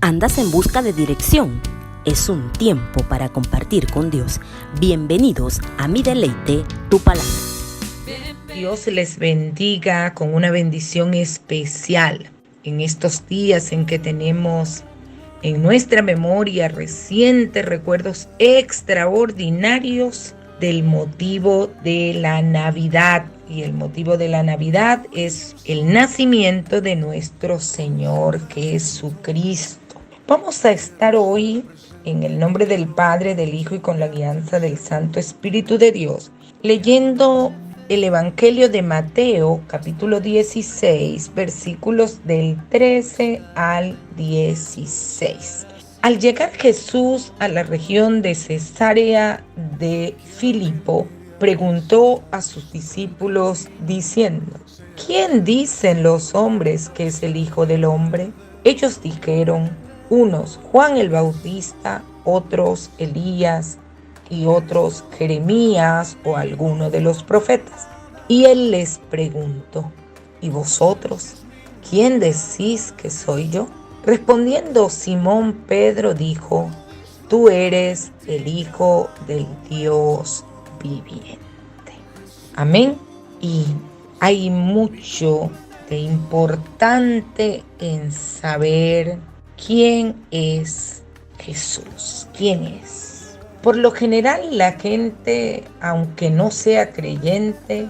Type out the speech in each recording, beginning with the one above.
¿Andas en busca de dirección? Es un tiempo para compartir con Dios. Bienvenidos a Mi Deleite, Tu Palabra. Dios les bendiga con una bendición especial en estos días en que tenemos en nuestra memoria recientes recuerdos extraordinarios del motivo de la Navidad. Y el motivo de la Navidad es el nacimiento de nuestro Señor Jesucristo. Vamos a estar hoy en el nombre del Padre, del Hijo y con la guianza del Santo Espíritu de Dios, leyendo el Evangelio de Mateo, capítulo 16, versículos del 13 al 16. Al llegar Jesús a la región de Cesarea de Filipo, preguntó a sus discípulos diciendo: ¿Quién dicen los hombres que es el Hijo del Hombre? Ellos dijeron: unos Juan el Bautista, otros Elías y otros Jeremías o alguno de los profetas. Y él les preguntó: ¿y vosotros? ¿Quién decís que soy yo? Respondiendo Simón Pedro dijo: tú eres el Hijo del Dios viviente. Amén. Y hay mucho de importante en saber quién es Jesús. ¿Quién es? Por lo general, la gente, aunque no sea creyente,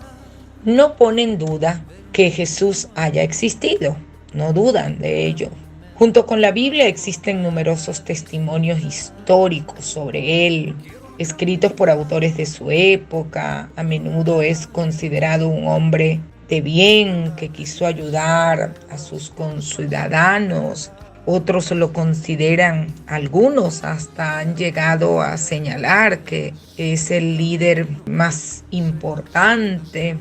no pone en duda que Jesús haya existido. No dudan de ello. Junto con la Biblia existen numerosos testimonios históricos sobre él, escritos por autores de su época. A menudo es considerado un hombre de bien que quiso ayudar a sus conciudadanos. Otros lo consideran, algunos hasta han llegado a señalar que es el líder más importante.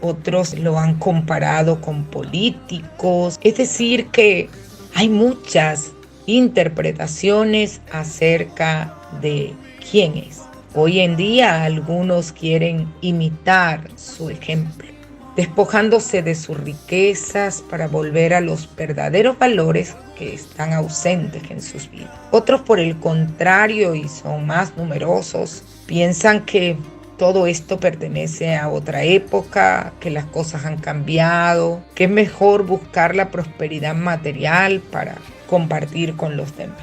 Otros lo han comparado con políticos. Es decir, que hay muchas interpretaciones acerca de quién es. Hoy en día algunos quieren imitar su ejemplo, despojándose de sus riquezas para volver a los verdaderos valores que están ausentes en sus vidas. Otros, por el contrario, y son más numerosos, piensan que todo esto pertenece a otra época, que las cosas han cambiado, que es mejor buscar la prosperidad material para compartir con los demás.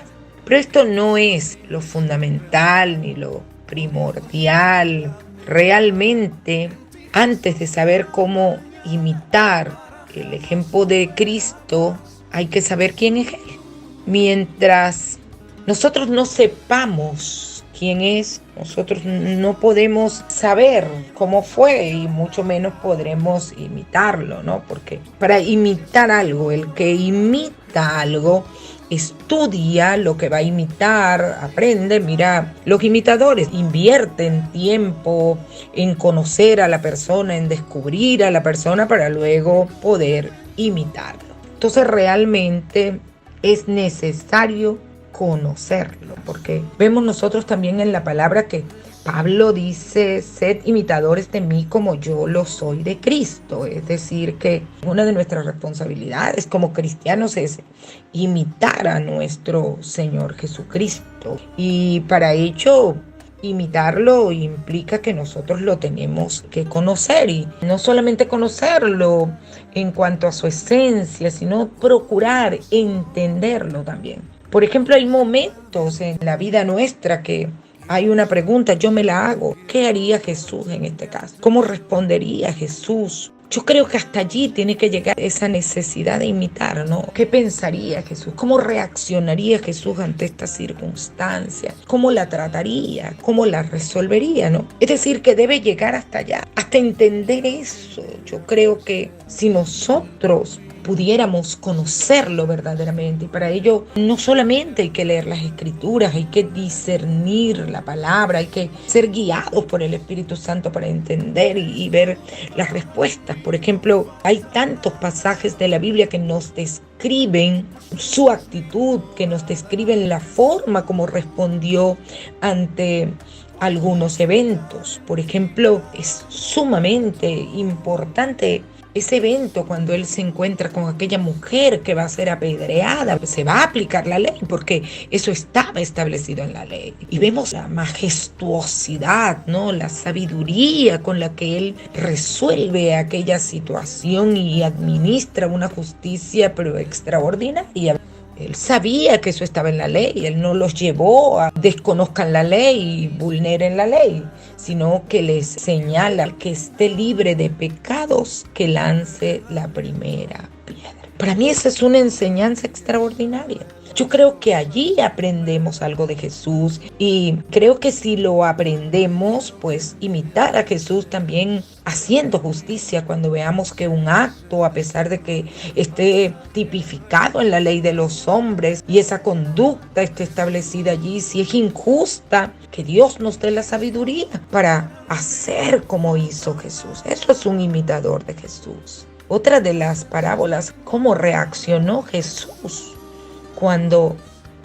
Pero esto no es lo fundamental ni lo primordial. Realmente, antes de saber cómo imitar el ejemplo de Cristo, hay que saber quién es Él. Mientras nosotros no sepamos quién es, nosotros no podemos saber cómo fue y mucho menos podremos imitarlo, ¿no? Porque para imitar algo, el que imita algo estudia lo que va a imitar, aprende. Mira, los imitadores invierten tiempo en conocer a la persona, en descubrir a la persona para luego poder imitarlo. Entonces realmente es necesario conocerlo, porque vemos nosotros también en la palabra que Pablo dice: sed imitadores de mí como yo lo soy de Cristo. Es decir, que una de nuestras responsabilidades como cristianos es imitar a nuestro Señor Jesucristo. Y para ello, imitarlo implica que nosotros lo tenemos que conocer. Y no solamente conocerlo en cuanto a su esencia, sino procurar entenderlo también. Por ejemplo, hay momentos en la vida nuestra que hay una pregunta, yo me la hago: ¿qué haría Jesús en este caso? ¿Cómo respondería Jesús? Yo creo que hasta allí tiene que llegar esa necesidad de imitar, ¿no? ¿Qué pensaría Jesús? ¿Cómo reaccionaría Jesús ante esta circunstancia? ¿Cómo la trataría? ¿Cómo la resolvería, no? Es decir, que debe llegar hasta allá, hasta entender eso. Yo creo que si nosotros pudiéramos conocerlo verdaderamente, y para ello no solamente hay que leer las escrituras, hay que discernir la palabra, hay que ser guiados por el Espíritu Santo para entender y ver las respuestas. Por ejemplo, hay tantos pasajes de la Biblia que nos describen su actitud, que nos describen la forma como respondió ante algunos eventos. Por ejemplo, es sumamente importante ese evento cuando él se encuentra con aquella mujer que va a ser apedreada, se va a aplicar la ley porque eso estaba establecido en la ley. Y vemos la majestuosidad, ¿no? La sabiduría con la que él resuelve aquella situación y administra una justicia pero extraordinaria. Él sabía que eso estaba en la ley, él no los llevó a desconozcan la ley y vulneren la ley, sino que les señala que esté libre de pecados, que lance la primera piedra. Para mí esa es una enseñanza extraordinaria. Yo creo que allí aprendemos algo de Jesús y creo que si lo aprendemos, pues imitar a Jesús también haciendo justicia cuando veamos que un acto, a pesar de que esté tipificado en la ley de los hombres y esa conducta esté establecida allí, si es injusta, que Dios nos dé la sabiduría para hacer como hizo Jesús. Eso es un imitador de Jesús. Otra de las parábolas, cómo reaccionó Jesús cuando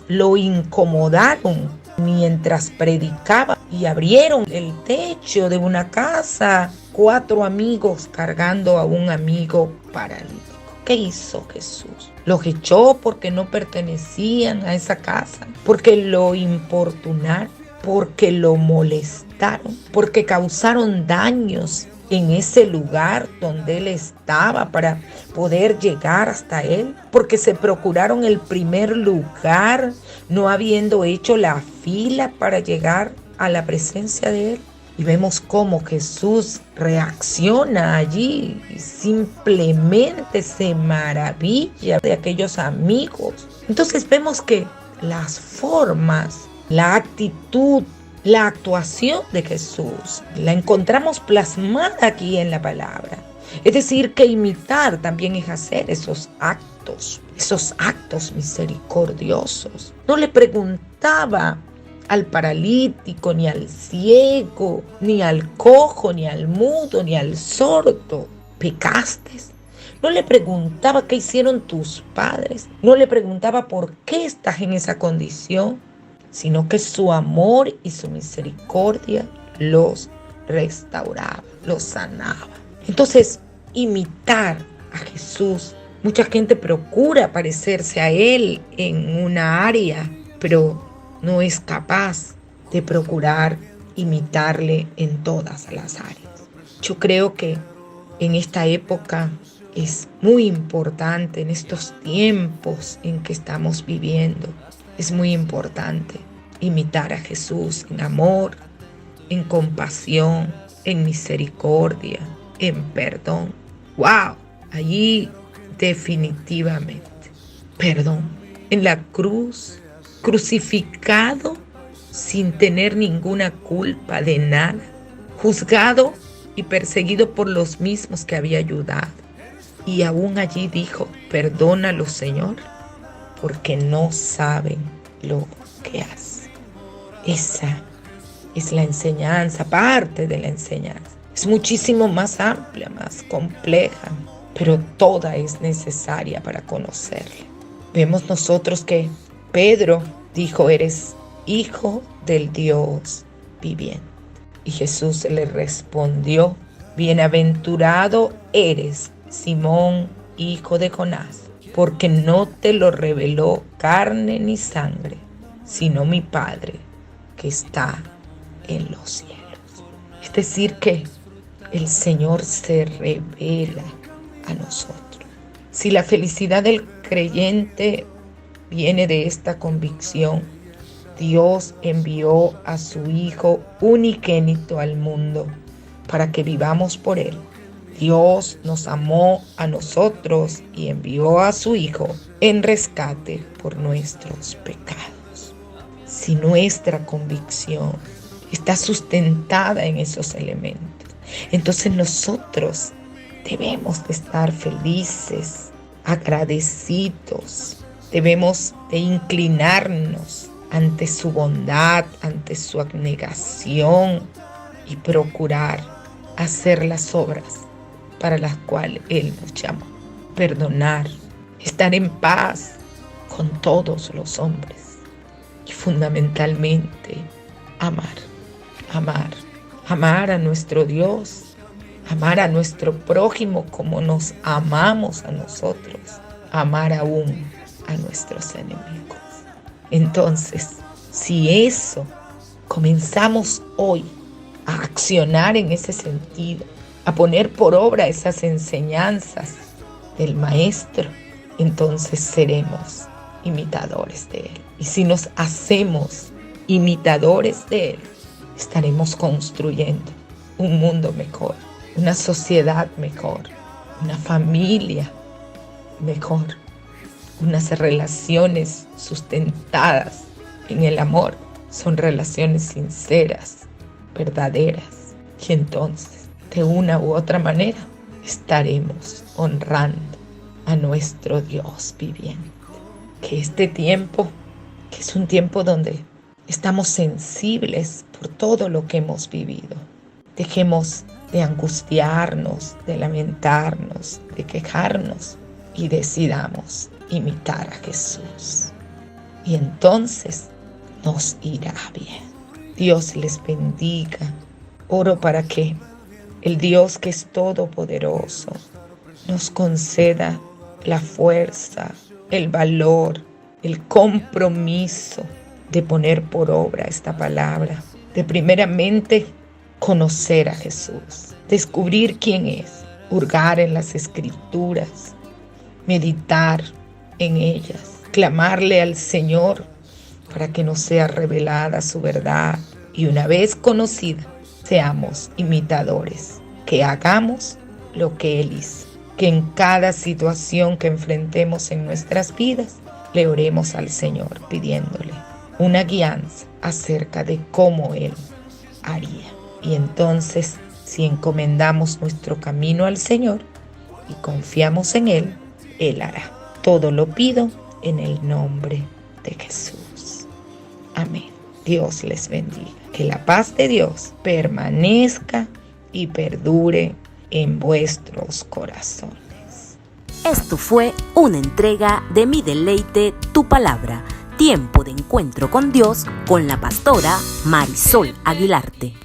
lo incomodaron mientras predicaba y abrieron el techo de una casa, 4 amigos cargando a un amigo paralítico. ¿Qué hizo Jesús? Los echó porque no pertenecían a esa casa, porque lo importunaron, porque lo molestaron, porque causaron daños en ese lugar donde él estaba para poder llegar hasta él, porque se procuraron el primer lugar, no habiendo hecho la fila para llegar a la presencia de él. Y vemos cómo Jesús reacciona allí y simplemente se maravilla de aquellos amigos. Entonces vemos que las formas, la actitud, la actuación de Jesús la encontramos plasmada aquí en la palabra. Es decir, que imitar también es hacer esos actos misericordiosos. No le preguntaba al paralítico, ni al ciego, ni al cojo, ni al mudo, ni al sordo: ¿pecaste? No le preguntaba qué hicieron tus padres. No le preguntaba por qué estás en esa condición, sino que su amor y su misericordia los restauraba, los sanaba. Entonces, imitar a Jesús. Mucha gente procura parecerse a Él en una área, pero no es capaz de procurar imitarle en todas las áreas. Yo creo que en esta época es muy importante, en estos tiempos en que estamos viviendo, es muy importante imitar a Jesús en amor, en compasión, en misericordia, en perdón. ¡Wow! Allí definitivamente, perdón. En la cruz, crucificado sin tener ninguna culpa de nada, juzgado y perseguido por los mismos que había ayudado. Y aún allí dijo: perdónalo, Señor, porque no saben lo que hacen. Esa es la enseñanza, parte de la enseñanza. Es muchísimo más amplia, más compleja, pero toda es necesaria para conocerla. Vemos nosotros que Pedro dijo: eres hijo del Dios viviente. Y Jesús le respondió: bienaventurado eres, Simón, hijo de Jonás, porque no te lo reveló carne ni sangre, sino mi Padre que está en los cielos. Es decir, que el Señor se revela a nosotros. Si la felicidad del creyente viene de esta convicción: Dios envió a su Hijo unigénito al mundo para que vivamos por Él. Dios nos amó a nosotros y envió a su Hijo en rescate por nuestros pecados. Si nuestra convicción está sustentada en esos elementos, entonces nosotros debemos de estar felices, agradecidos, debemos de inclinarnos ante su bondad, ante su abnegación y procurar hacer las obras para las cuales Él nos llamó. Perdonar, estar en paz con todos los hombres y fundamentalmente amar a nuestro Dios, amar a nuestro prójimo como nos amamos a nosotros, amar aún a nuestros enemigos. Entonces, si eso comenzamos hoy a accionar en ese sentido, a poner por obra esas enseñanzas del Maestro, entonces seremos imitadores de Él. Y si nos hacemos imitadores de Él, estaremos construyendo un mundo mejor, una sociedad mejor, una familia mejor, unas relaciones sustentadas en el amor. Son relaciones sinceras, verdaderas. Y entonces, de una u otra manera, estaremos honrando a nuestro Dios viviente. Que este tiempo, que es un tiempo donde estamos sensibles por todo lo que hemos vivido, dejemos de angustiarnos, de lamentarnos, de quejarnos y decidamos imitar a Jesús. Y entonces nos irá bien. Dios les bendiga. Oro para que el Dios que es todopoderoso nos conceda la fuerza, el valor, el compromiso de poner por obra esta palabra, de primeramente conocer a Jesús, descubrir quién es, hurgar en las Escrituras, meditar en ellas, clamarle al Señor para que nos sea revelada su verdad y una vez conocida, seamos imitadores, que hagamos lo que Él hizo, que en cada situación que enfrentemos en nuestras vidas, le oremos al Señor pidiéndole una guianza acerca de cómo Él haría. Y entonces, si encomendamos nuestro camino al Señor y confiamos en Él, Él hará. Todo lo pido en el nombre de Jesús. Amén. Dios les bendiga. Que la paz de Dios permanezca y perdure en vuestros corazones. Esto fue una entrega de Mi Deleite, Tu Palabra. Tiempo de encuentro con Dios con la pastora Marisol Aguilarte.